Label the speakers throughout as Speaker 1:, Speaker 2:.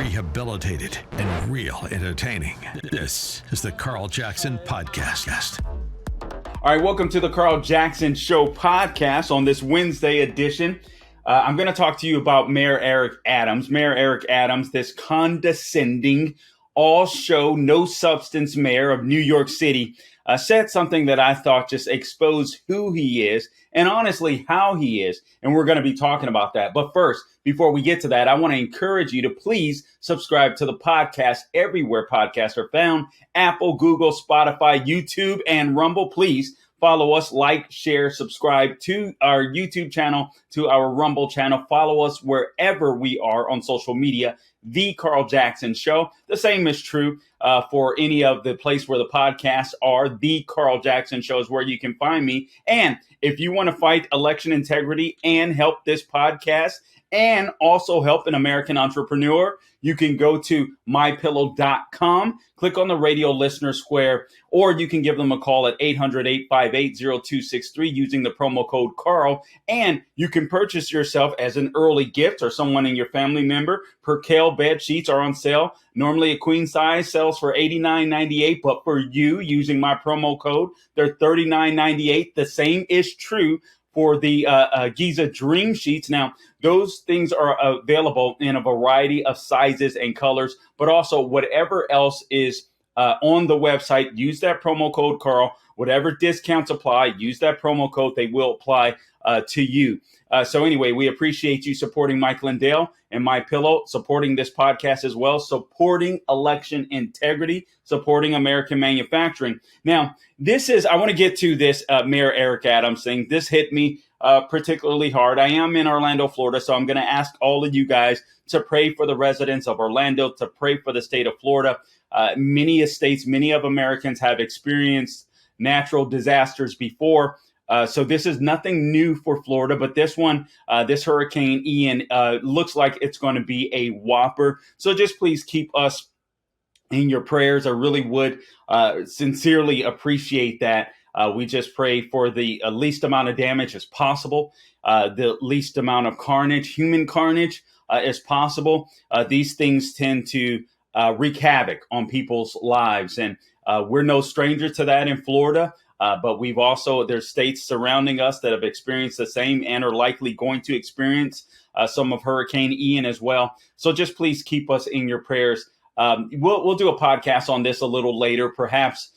Speaker 1: rehabilitated, and real entertaining. This is the Carl Jackson Podcast.
Speaker 2: All right, welcome to the Carl Jackson Show podcast on this Wednesday edition. I'm going to talk to you about Mayor Eric Adams. Mayor Eric Adams, this condescending, all-show, no-substance mayor of New York City, said something that I thought just exposed who he is and honestly how he is. And we're going to be talking about that. But first, before we get to that, I want to encourage you to please subscribe to the podcast everywhere podcasts are found: Apple, Google, Spotify, YouTube, and Rumble. Please follow us, like, share, subscribe to our YouTube channel, to our Rumble channel. Follow us wherever we are on social media, The Carl Jackson Show. The same is true for any of the place where the podcasts are. The Carl Jackson Show is where you can find me. And if you want to fight election integrity and help this podcast and also help an American entrepreneur, you can go to mypillow.com, click on the radio listener square, or you can give them a call at 800-858-0263 using the promo code Carl. And you can purchase yourself as an early gift or someone in your family member. Percale bed sheets are on sale. Normally a queen size sells for $89.98, but for you, using my promo code, they're $39.98. The same is true for the Giza Dream Sheets. Now, those things are available in a variety of sizes and colors, but also whatever else is on the website, use that promo code Carl. Whatever discounts apply, use that promo code. They will apply to you. So anyway, we appreciate you supporting Mike Lindell and My Pillow, supporting this podcast as well, supporting election integrity, supporting American manufacturing. Now, I want to get to this Mayor Eric Adams thing. This hit me particularly hard. I am in Orlando, Florida, so I'm going to ask all of you guys to pray for the residents of Orlando, to pray for the state of Florida. Many states, many of Americans have experienced natural disasters before. So this is nothing new for Florida, but this one, this Hurricane Ian, looks like it's going to be a whopper. So just please keep us in your prayers. I really would sincerely appreciate that. We just pray for the least amount of damage as possible, the least amount of carnage, human carnage as possible. These things tend to wreak havoc on people's lives, and we're no stranger to that in Florida. But there's states surrounding us that have experienced the same and are likely going to experience some of Hurricane Ian as well. So just please keep us in your prayers. We'll do a podcast on this a little later, perhaps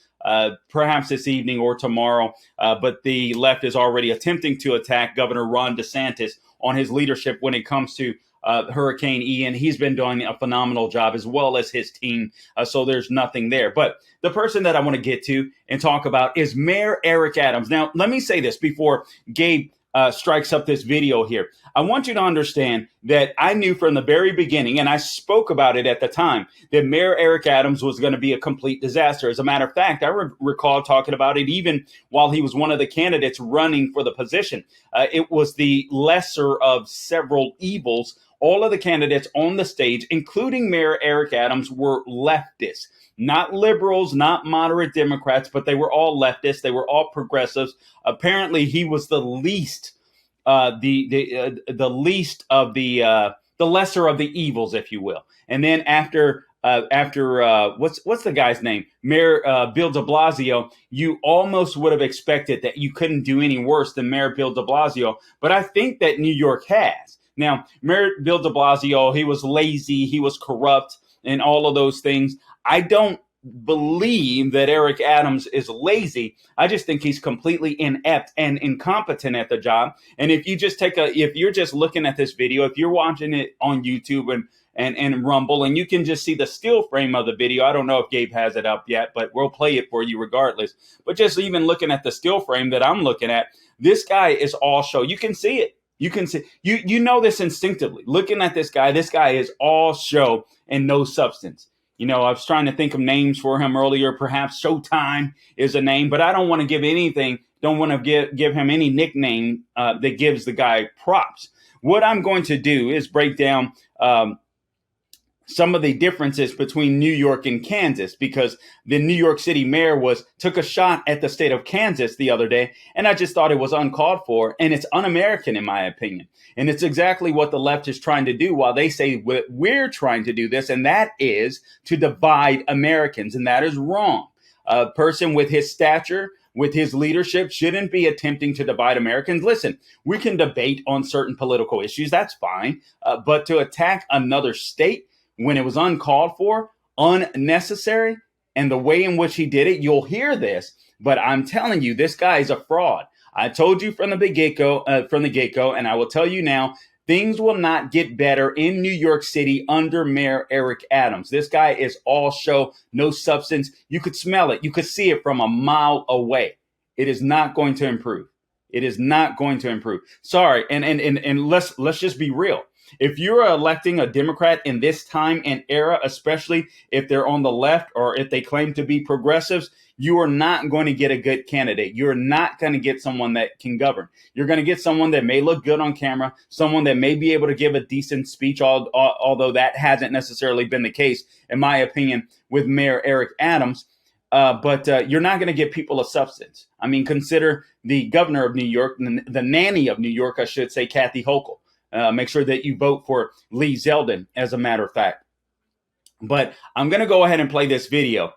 Speaker 2: this evening or tomorrow. But the left is already attempting to attack Governor Ron DeSantis on his leadership when it comes to Hurricane Ian. He's been doing a phenomenal job, as well as his team. So there's nothing there. But the person that I want to get to and talk about is Mayor Eric Adams. Now, let me say this before Gabe strikes up this video here. I want you to understand that I knew from the very beginning, and I spoke about it at the time, that Mayor Eric Adams was going to be a complete disaster. As a matter of fact, I recall talking about it even while he was one of the candidates running for the position. It was the lesser of several evils. All of the candidates on the stage, including Mayor Eric Adams, were leftists. Not liberals, not moderate Democrats, but they were all leftists. They were all progressives. Apparently, he was the least, the least of the lesser of the evils, if you will. And then after what's the guy's name? Mayor Bill de Blasio, you almost would have expected that you couldn't do any worse than Mayor Bill de Blasio. But I think that New York has. Now, Mayor Bill de Blasio, he was lazy, he was corrupt, and all of those things. I don't believe that Eric Adams is lazy. I just think he's completely inept and incompetent at the job. And if you just if you're just looking at this video, if you're watching it on YouTube and Rumble, and you can just see the still frame of the video. I don't know if Gabe has it up yet, but we'll play it for you regardless. But just even looking at the still frame that I'm looking at, this guy is all show. You can see it. You can see, you know this instinctively. Looking at this guy is all show and no substance. You know, I was trying to think of names for him earlier. Perhaps Showtime is a name, but I don't want to give him any nickname that gives the guy props. What I'm going to do is break down some of the differences between New York and Kansas, because the New York City mayor took a shot at the state of Kansas the other day, and I just thought it was uncalled for, and it's un-American in my opinion. And it's exactly what the left is trying to do, while they say we're trying to do this, and that is to divide Americans, and that is wrong. A person with his stature, with his leadership, shouldn't be attempting to divide Americans. Listen, we can debate on certain political issues, that's fine, but to attack another state when it was uncalled for, unnecessary, and the way in which he did it, you'll hear this, but I'm telling you, this guy is a fraud. I told you from the get-go, and I will tell you now, things will not get better in New York City under Mayor Eric Adams. This guy is all show, no substance. You could smell it. You could see it from a mile away. It is not going to improve. It is not going to improve. Sorry, and let's just be real. If you're electing a Democrat in this time and era, especially if they're on the left or if they claim to be progressives, you are not going to get a good candidate. You're not going to get someone that can govern. You're going to get someone that may look good on camera, someone that may be able to give a decent speech, although that hasn't necessarily been the case, in my opinion, with Mayor Eric Adams. But you're not going to get people of substance. I mean, consider the governor of New York, the nanny of New York, I should say, Kathy Hochul. Make sure that you vote for Lee Zeldin, as a matter of fact. But I'm going to go ahead and play this video,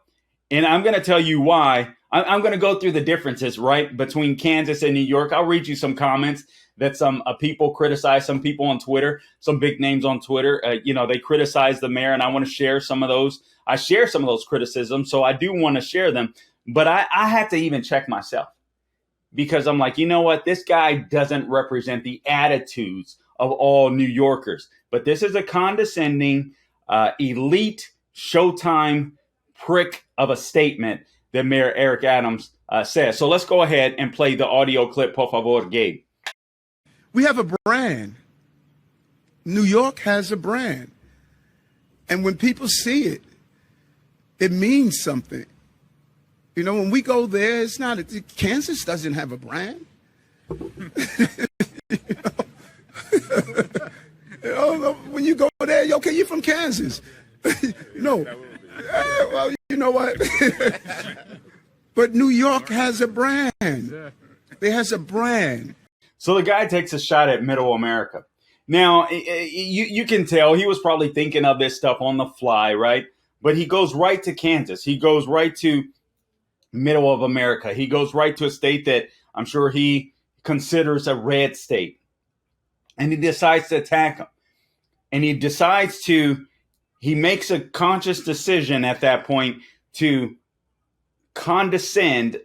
Speaker 2: and I'm going to tell you why. I'm going to go through the differences, right, between Kansas and New York. I'll read you some comments that some people criticize, some people on Twitter, some big names on Twitter. They criticize the mayor, and I want to share some of those. I share some of those criticisms, so I do want to share them. But I had to even check myself, because I'm like, you know what? This guy doesn't represent the attitudes of all New Yorkers. But this is a condescending, elite, Showtime prick of a statement that Mayor Eric Adams says. So let's go ahead and play the audio clip, por favor, Gabe.
Speaker 3: We have a brand. New York has a brand. And when people see it, it means something. You know, when we go there, it's not, Kansas doesn't have a brand. When you go there, okay, you're from Kansas. No. Well, you know what? But New York has a brand. It has a brand.
Speaker 2: So the guy takes a shot at Middle America. Now, you can tell he was probably thinking of this stuff on the fly, right? But he goes right to Kansas. He goes right to Middle of America. He goes right to a state that I'm sure he considers a red state. And he decides to attack him. And he makes a conscious decision at that point to condescend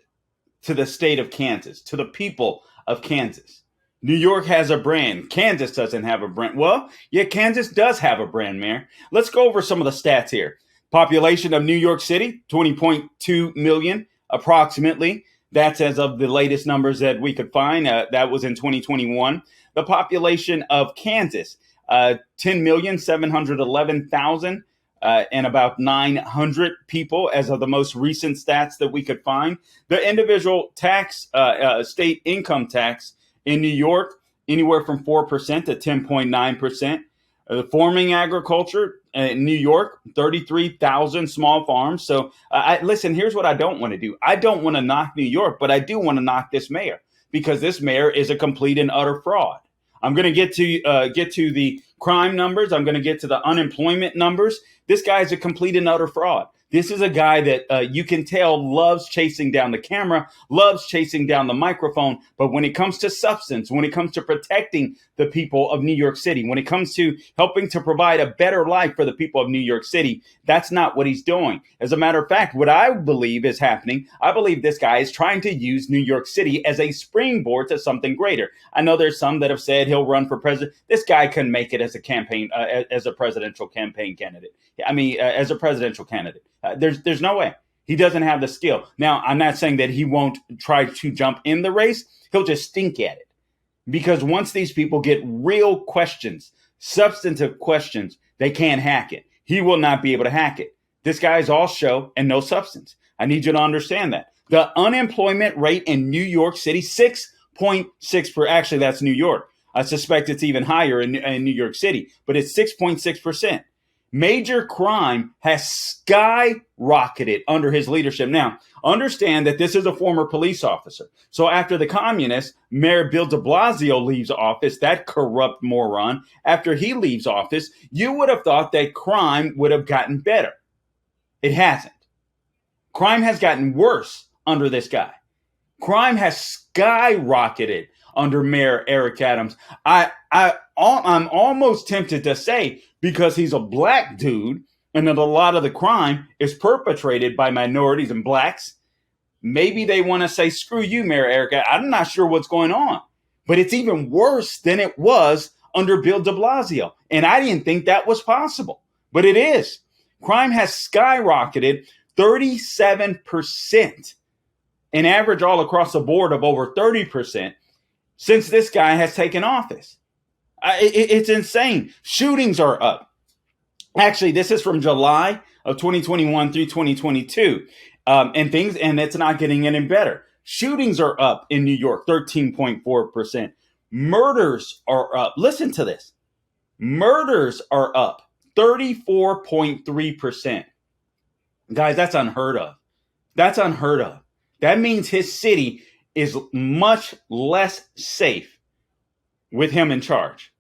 Speaker 2: to the state of Kansas, to the people of Kansas. New York has a brand. Kansas doesn't have a brand. Well, yeah, Kansas does have a brand, Mayor. Let's go over some of the stats here. Population of New York City, 20.2 million approximately. That's as of the latest numbers that we could find. That was in 2021. The population of Kansas, 10,711,000 and about 900 people as of the most recent stats that we could find. The individual tax, state income tax in New York, anywhere from 4% to 10.9%. Farming agriculture in New York, 33,000 small farms. So listen, here's what I don't want to do. I don't want to knock New York, but I do want to knock this mayor, because this mayor is a complete and utter fraud. I'm going to get to the crime numbers. I'm going to get to the unemployment numbers. This guy is a complete and utter fraud. This is a guy that you can tell loves chasing down the camera, loves chasing down the microphone. But when it comes to substance, when it comes to protecting the people of New York City, when it comes to helping to provide a better life for the people of New York City, that's not what he's doing. As a matter of fact, what I believe is happening, I believe this guy is trying to use New York City as a springboard to something greater. I know there's some that have said he'll run for president. This guy can make it as a campaign, as a presidential campaign candidate. I mean, as a presidential candidate. There's no way. He doesn't have the skill. Now, I'm not saying that he won't try to jump in the race. He'll just stink at it. Because once these people get real questions, substantive questions, they can't hack it. He will not be able to hack it. This guy is all show and no substance. I need you to understand that. The unemployment rate in New York City, 6.6%. Actually, that's New York. I suspect it's even higher in New York City, but it's 6.6%. Major crime has skyrocketed under his leadership. Now, understand that this is a former police officer. So after the communists, Mayor Bill de Blasio leaves office, that corrupt moron, after he leaves office, you would have thought that crime would have gotten better. It hasn't. Crime has gotten worse under this guy. Crime has skyrocketed under Mayor Eric Adams. I'm almost tempted to say, because he's a black dude and that a lot of the crime is perpetrated by minorities and blacks, maybe they want to say, screw you, Mayor Eric. I'm not sure what's going on. But it's even worse than it was under Bill de Blasio. And I didn't think that was possible. But it is. Crime has skyrocketed 37%. An average all across the board of over 30% since this guy has taken office. It's insane. Shootings are up. Actually, this is from July of 2021 through 2022. And it's not getting any better. Shootings are up in New York, 13.4%. Murders are up. Listen to this. Murders are up 34.3%. Guys, that's unheard of. That's unheard of. That means his city is much less safe with him in charge.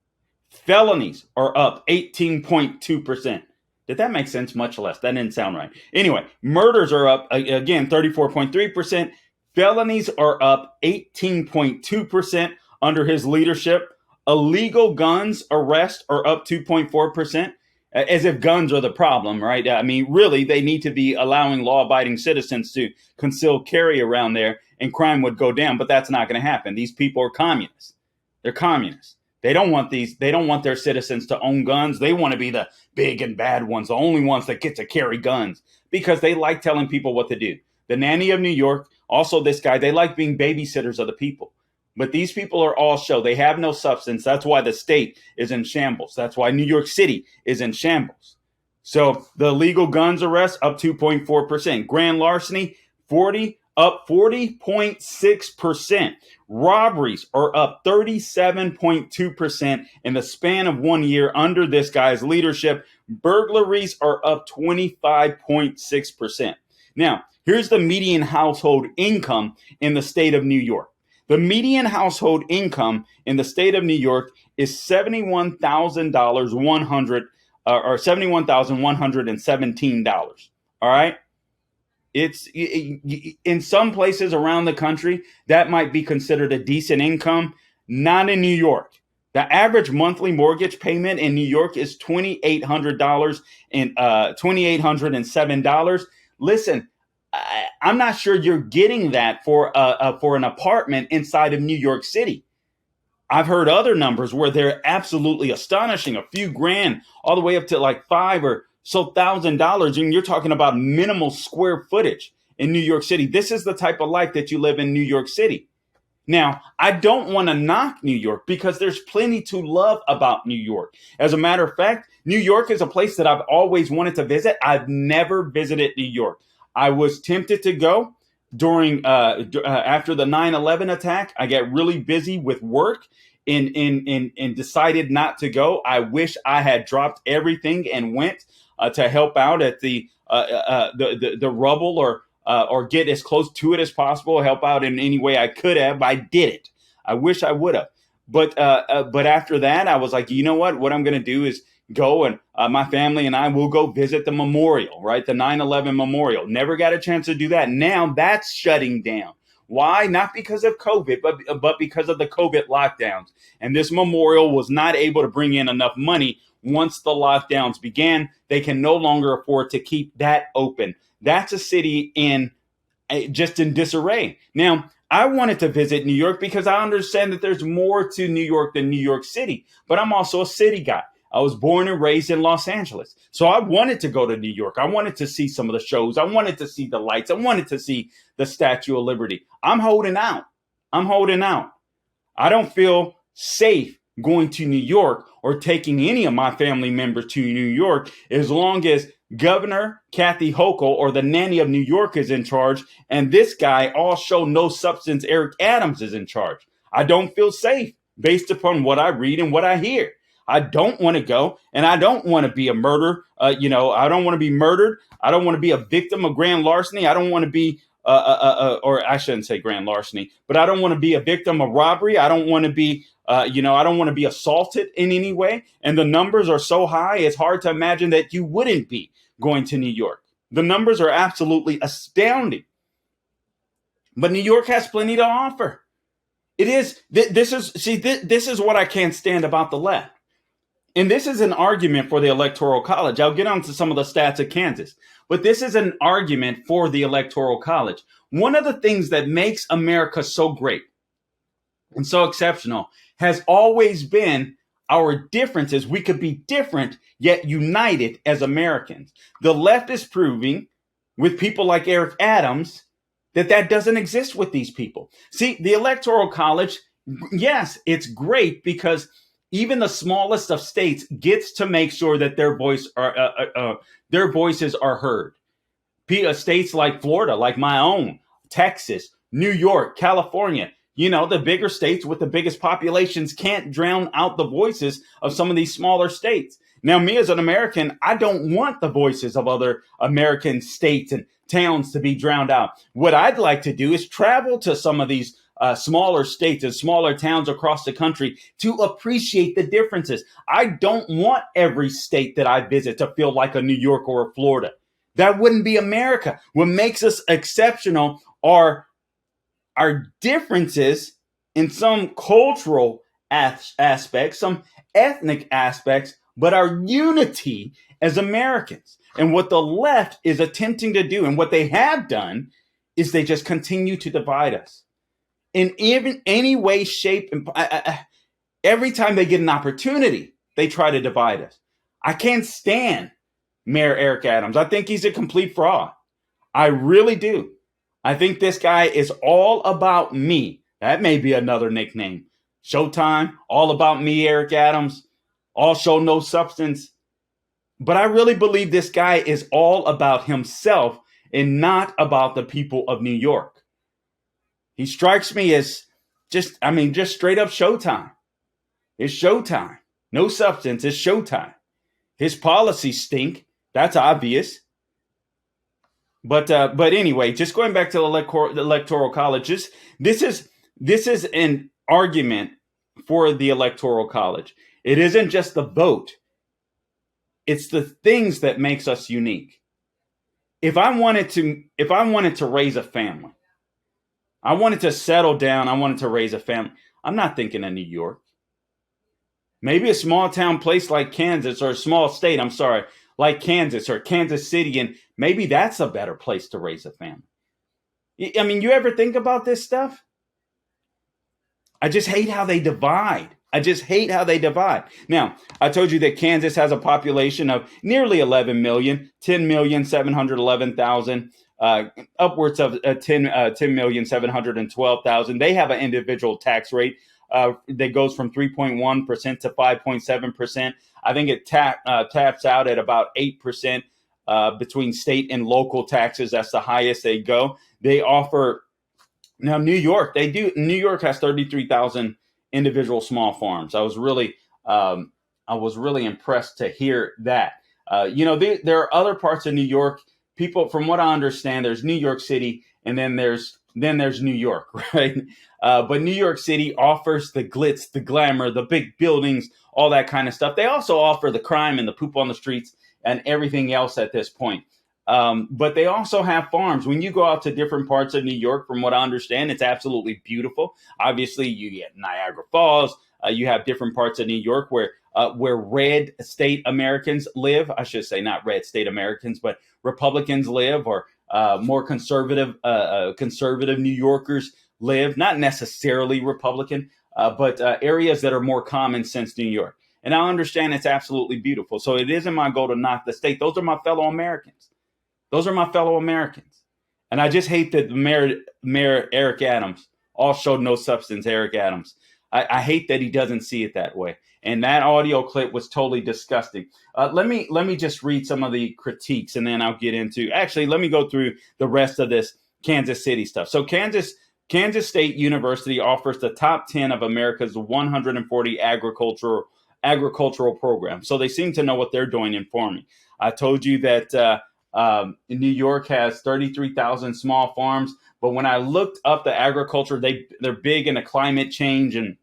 Speaker 2: Felonies are up 18.2%. Did that make sense? Much less. That didn't sound right. Anyway, murders are up, again, 34.3%. Felonies are up 18.2% under his leadership. Illegal guns arrests are up 2.4%. As if guns are the problem, right? I mean, really, they need to be allowing law-abiding citizens to conceal carry around there and crime would go down, but that's not going to happen. These people are communists. They're communists. They don't want their citizens to own guns. They want to be the big and bad ones, the only ones that get to carry guns because they like telling people what to do. The nanny of New York, also this guy, they like being babysitters of the people. But these people are all show. They have no substance. That's why the state is in shambles. That's why New York City is in shambles. So the illegal guns arrests up 2.4%. Grand larceny, up 40.6%. Robberies are up 37.2% in the span of 1 year under this guy's leadership. Burglaries are up 25.6%. Now, here's the median household income in the state of New York. The median household income in the state of New York is $71,117. All right. It's in some places around the country that might be considered a decent income. Not in New York. The average monthly mortgage payment in New York is $2,800 and $2,807. Listen, I'm not sure you're getting that for an apartment inside of New York City. I've heard other numbers where they're absolutely astonishing, a few grand, all the way up to like $5,000 or so, and you're talking about minimal square footage in New York City. This is the type of life that you live in New York City. Now, I don't want to knock New York because there's plenty to love about New York. As a matter of fact, New York is a place that I've always wanted to visit. I've never visited New York. I was tempted to go during after the 9/11 attack. I got really busy with work and decided not to go. I wish I had dropped everything and went to help out at the rubble or get as close to it as possible, help out in any way I could have. I didn't. I wish I would have. But after that, I was like, you know what? What I'm going to do is go and my family and I will go visit the memorial, right? The 9/11 memorial. Never got a chance to do that. Now that's shutting down. Why? Not because of COVID, but because of the COVID lockdowns. And this memorial was not able to bring in enough money once the lockdowns began. They can no longer afford to keep that open. That's a city just in disarray. Now, I wanted to visit New York because I understand that there's more to New York than New York City, but I'm also a city guy. I was born and raised in Los Angeles. So I wanted to go to New York. I wanted to see some of the shows. I wanted to see the lights. I wanted to see the Statue of Liberty. I'm holding out. I don't feel safe going to New York or taking any of my family members to New York as long as Governor Kathy Hochul or the nanny of New York is in charge and this guy, all show no substance, Eric Adams is in charge. I don't feel safe based upon what I read and what I hear. I don't want to go, and I don't want to be a murder. I don't want to be murdered. I don't want to be a victim of grand larceny. I don't want to be, or I shouldn't say grand larceny, but I don't want to be a victim of robbery. I don't want to be, I don't want to be assaulted in any way. And the numbers are so high, it's hard to imagine that you wouldn't be going to New York. The numbers are absolutely astounding. But New York has plenty to offer. It is. This is what I can't stand about the left. And this is an argument for the Electoral College. I'll get onto some of the stats of Kansas, but this is an argument for the Electoral College. One of the things that makes America so great and so exceptional has always been our differences. We could be different, yet united as Americans. The left is proving with people like Eric Adams that doesn't exist with these people. See, the Electoral College, yes, it's great because even the smallest of states gets to make sure that their voices are heard. States like Florida, like my own, Texas, New York, California, the bigger states with the biggest populations can't drown out the voices of some of these smaller states. Now, me as an American, I don't want the voices of other American states and towns to be drowned out. What I'd like to do is travel to some of these smaller states and smaller towns across the country to appreciate the differences. I don't want every state that I visit to feel like a New York or a Florida. That wouldn't be America. What makes us exceptional are our differences in some cultural aspects, some ethnic aspects, but our unity as Americans. And what the left is attempting to do, and what they have done, is they just continue to divide us. In even any way, shape, and every time they get an opportunity, they try to divide us. I can't stand Mayor Eric Adams. I think he's a complete fraud. I really do. I think this guy is all about me. That may be another nickname. Showtime, all about me, Eric Adams. All show, no substance. But I really believe this guy is all about himself and not about the people of New York. He strikes me as just straight up showtime. It's showtime. No substance. It's showtime. His policies stink. That's obvious. But anyway, just going back to the Electoral College, this is an argument for the Electoral College. It isn't just the vote. It's the things that makes us unique. If I wanted to raise a family, I wanted to settle down, I wanted to raise a family, I'm not thinking of New York. Maybe a small town place like Kansas, or a small state, like Kansas or Kansas City, and maybe that's a better place to raise a family. I mean, you ever think about this stuff? I just hate how they divide. Now, I told you that Kansas has a population of nearly 11 million, 10,711,000, upwards of 10,712,000. They have an individual tax rate that goes from 3.1% to 5.7%. I think it taps out at about 8% between state and local taxes. That's the highest they go. They offer, now New York has 33,000 individual small farms. I was really impressed to hear that. There are other parts of New York. People, from what I understand, there's New York City, and then there's New York, right? But New York City offers the glitz, the glamour, the big buildings, all that kind of stuff. They also offer the crime and the poop on the streets and everything else at this point. But they also have farms. When you go out to different parts of New York, from what I understand, it's absolutely beautiful. Obviously, you get Niagara Falls. You have different parts of New York where red state Americans live. I should say not red state Americans, but Republicans live, or more conservative New Yorkers live. Not necessarily Republican, but areas that are more common sense New York. And I understand it's absolutely beautiful. So it isn't my goal to knock the state. Those are my fellow Americans. And I just hate that Mayor Eric Adams, all showed no substance Eric Adams. I hate that he doesn't see it that way. And that audio clip was totally disgusting. Let me just read some of the critiques, and then I'll get into, actually, let me go through the rest of this Kansas City stuff. So Kansas State University offers the top 10 of America's 140 agricultural agricultural program. So they seem to know what they're doing in farming. I told you that New York has 33,000 small farms, but when I looked up the agriculture, they're big into climate change and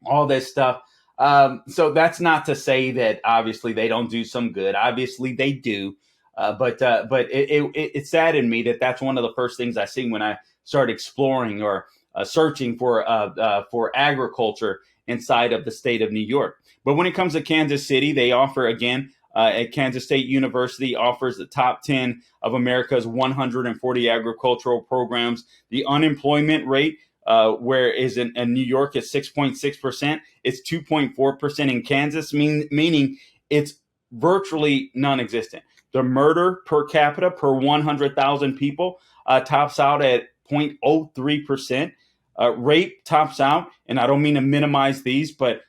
Speaker 2: all this stuff. So that's not to say that obviously they don't do some good. Obviously they do. But it saddened me that that's one of the first things I see when I start exploring or searching for agriculture inside of the state of New York. But when it comes to Kansas City, they offer, again, at Kansas State University offers the top 10 of America's 140 agricultural programs. The unemployment rate, where is in New York, is 6.6%. It's 2.4% in Kansas, meaning it's virtually non-existent. The murder per capita per 100,000 people tops out at 0.03%. Rape tops out, and I don't mean to minimize these, but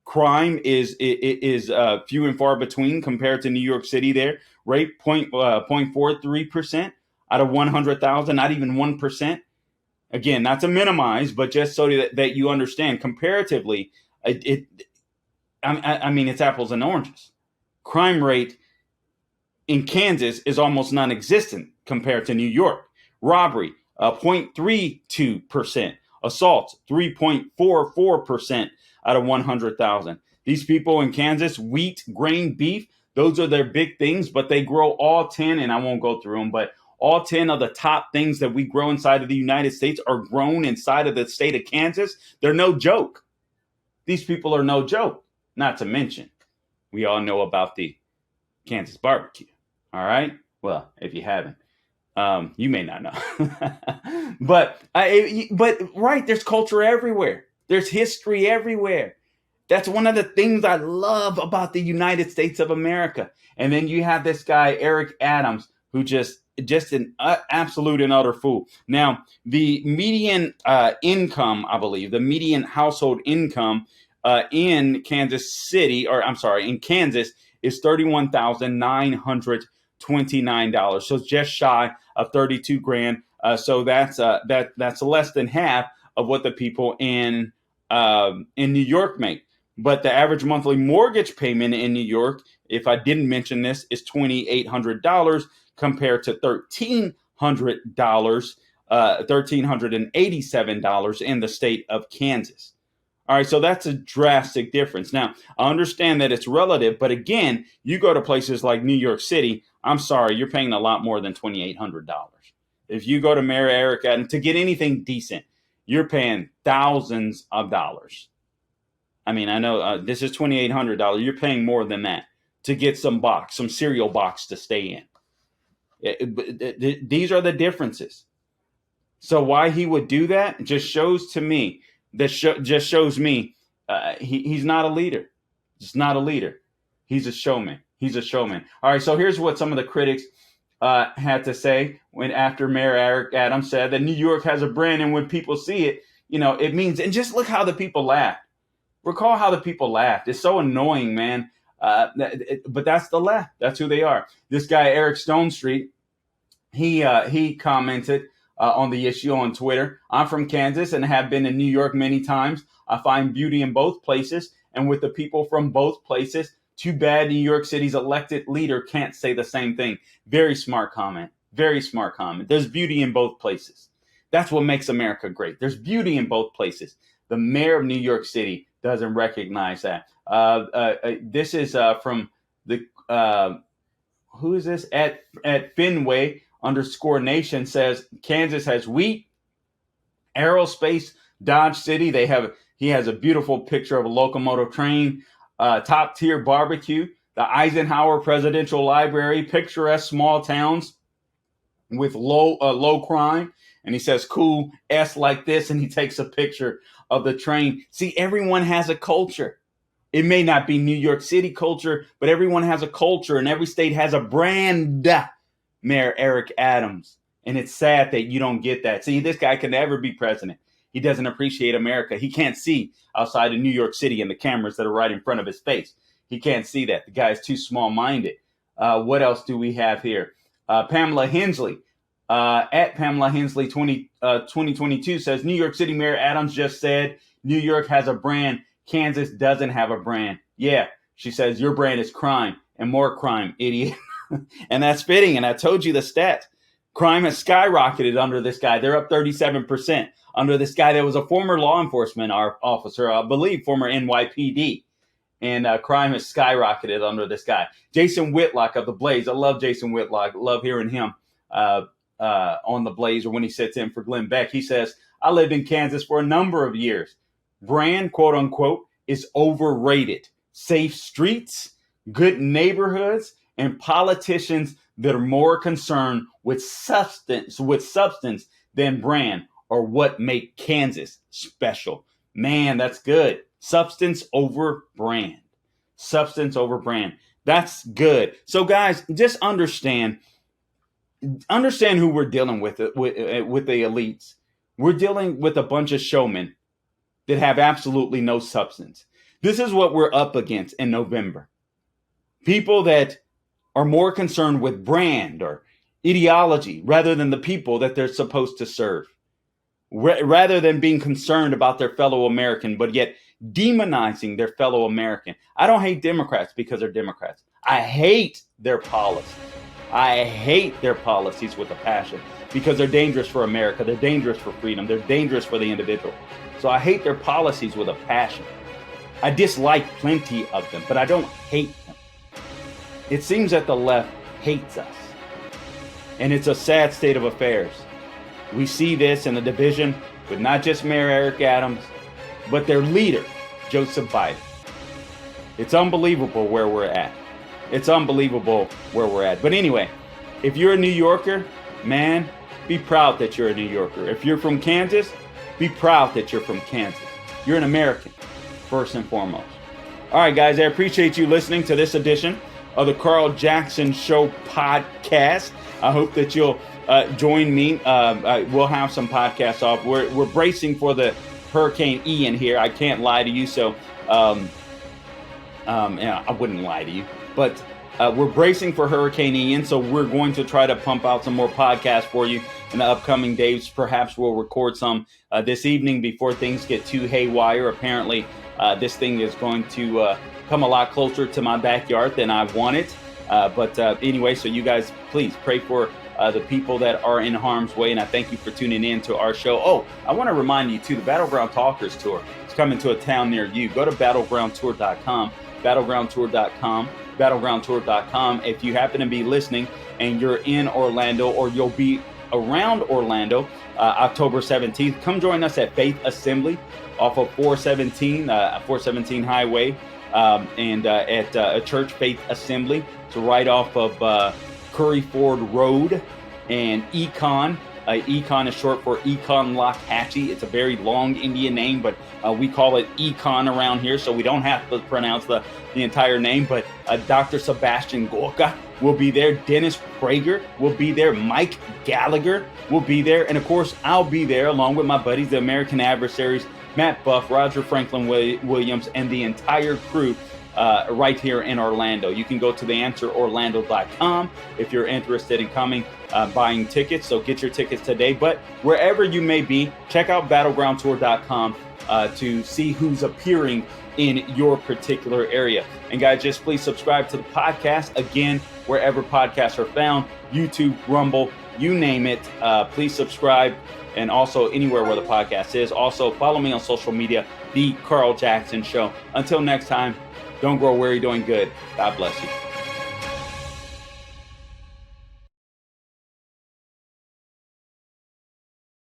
Speaker 2: crime is few and far between compared to New York City there. Rape 0.43% out of 100,000, not even 1%. Again, not to minimize, but just so that you understand comparatively, I mean, it's apples and oranges. Crime rate in Kansas is almost non-existent compared to New York. Robbery, 0.32%. Assaults, 3.44% out of 100,000. These people in Kansas, wheat, grain, beef, those are their big things, but they grow all 10, and I won't go through them, but all 10 of the top things that we grow inside of the United States are grown inside of the state of Kansas. They're no joke. These people are no joke. Not to mention, we all know about the Kansas barbecue. All right? Well, if you haven't, you may not know. but right, there's culture everywhere. There's history everywhere. That's one of the things I love about the United States of America. And then you have this guy, Eric Adams, who just an absolute and utter fool. Now, the median income, I believe, the median household income in Kansas City, or I'm sorry, in Kansas is $31,929. So just shy of 32 grand. So that's less than half of what the people in New York make. But the average monthly mortgage payment in New York, if I didn't mention this, is $2,800 compared to $1,387 in the state of Kansas. All right, so that's a drastic difference. Now, I understand that it's relative, but again, you go to places like New York City, I'm sorry, you're paying a lot more than $2,800. If you go to Mayor Eric Adams to get anything decent, you're paying thousands of dollars. I mean, I know this is $2,800. You're paying more than that to get some cereal box to stay in. These are the differences. So why he would do that just shows to me, he's not a leader. He's not a leader. He's a showman. All right, so here's what some of the critics had to say after Mayor Eric Adams said that New York has a brand, and when people see it, it means, and just look how the people laughed. Recall how the people laughed. It's so annoying, man. But that's the left. That's who they are. This guy, Eric Stonestreet, he commented on the issue on Twitter. I'm from Kansas and have been in New York many times. I find beauty in both places and with the people from both places. Too bad New York City's elected leader can't say the same thing. Very smart comment. Very smart comment. There's beauty in both places. That's what makes America great. There's beauty in both places. The mayor of New York City doesn't recognize that. This is from the who is this at Fenway_Nation says Kansas has wheat, aerospace, Dodge City. He has a beautiful picture of a locomotive train, top tier barbecue, the Eisenhower Presidential Library, picturesque small towns with low crime. And he says, cool S like this. And he takes a picture of the train. See, everyone has a culture. It may not be New York City culture, but everyone has a culture and every state has a brand. Mayor Eric Adams. And it's sad that you don't get that. See, this guy can never be president. He doesn't appreciate America. He can't see outside of New York City and the cameras that are right in front of his face. He can't see that. The guy's too small-minded. What else do we have here? Pamela Hensley. At Pamela Hensley 2022 says, New York City Mayor Adams just said New York has a brand. Kansas doesn't have a brand. Yeah, she says, your brand is crime and more crime, idiot. And that's fitting. And I told you the stats. Crime has skyrocketed under this guy. They're up 37% under this guy that was a former law enforcement officer, I believe, former NYPD. And crime has skyrocketed under this guy. Jason Whitlock of The Blaze. I love Jason Whitlock. Love hearing him on The Blaze, or when he sits in for Glenn Beck. He says, I lived in Kansas for a number of years. Brand, quote unquote, is overrated. Safe streets, good neighborhoods, and politicians that are more concerned with substance than brand are what make Kansas special. Man, that's good. Substance over brand. Substance over brand. That's good. So guys, just understand who we're dealing with the elites. We're dealing with a bunch of showmen that have absolutely no substance. This is what we're up against in November. People that are more concerned with brand or ideology rather than the people that they're supposed to serve. Rather than being concerned about their fellow American, but yet demonizing their fellow American. I don't hate Democrats because they're Democrats. I hate their policies. I hate their policies with a passion because they're dangerous for America. They're dangerous for freedom. They're dangerous for the individual. So I hate their policies with a passion. I dislike plenty of them, but I don't hate them. It seems that the left hates us. And it's a sad state of affairs. We see this in the division with not just Mayor Eric Adams, but their leader, Joseph Biden. It's unbelievable where we're at. It's unbelievable where we're at. But anyway, if you're a New Yorker, man, be proud that you're a New Yorker. If you're from Kansas, be proud that you're from Kansas. You're an American, first and foremost. All right, guys, I appreciate you listening to this edition of the Carl Jackson Show podcast. I hope that you'll join me. We'll have some podcasts off. We're bracing for the Hurricane Ian here. I can't lie to you, so I wouldn't lie to you. But we're bracing for Hurricane Ian, so we're going to try to pump out some more podcasts for you in the upcoming days. Perhaps we'll record some this evening before things get too haywire. Apparently, this thing is going to come a lot closer to my backyard than I want it. But anyway, so you guys, please pray for the people that are in harm's way. And I thank you for tuning in to our show. Oh, I want to remind you, too, the Battleground Talkers Tour is coming to a town near you. Go to battlegroundtour.com, battlegroundtour.com, battlegroundtour.com. If you happen to be listening and you're in Orlando or you'll be around Orlando October 17th, come join us at Faith Assembly off of 417 Highway. And at a church, Faith Assembly. So right off of Curry Ford Road and Econ. Econ is short for Econ-Lockhatchee. It's a very long Indian name, but we call it Econ around here, so we don't have to pronounce the entire name. But Dr. Sebastian Gorka will be there. Dennis Prager will be there. Mike Gallagher will be there. And, of course, I'll be there along with my buddies, the American Adversaries, Matt Buff, Roger Franklin Williams, and the entire crew right here in Orlando. You can go to theanswerorlando.com if you're interested in coming, buying tickets. So get your tickets today. But wherever you may be, check out battlegroundtour.com to see who's appearing in your particular area. And guys, just please subscribe to the podcast. Again, wherever podcasts are found, YouTube, Rumble, you name it. Please subscribe. And also anywhere where the podcast is. Also, follow me on social media, The Carl Jackson Show. Until next time, don't grow weary doing good. God bless you.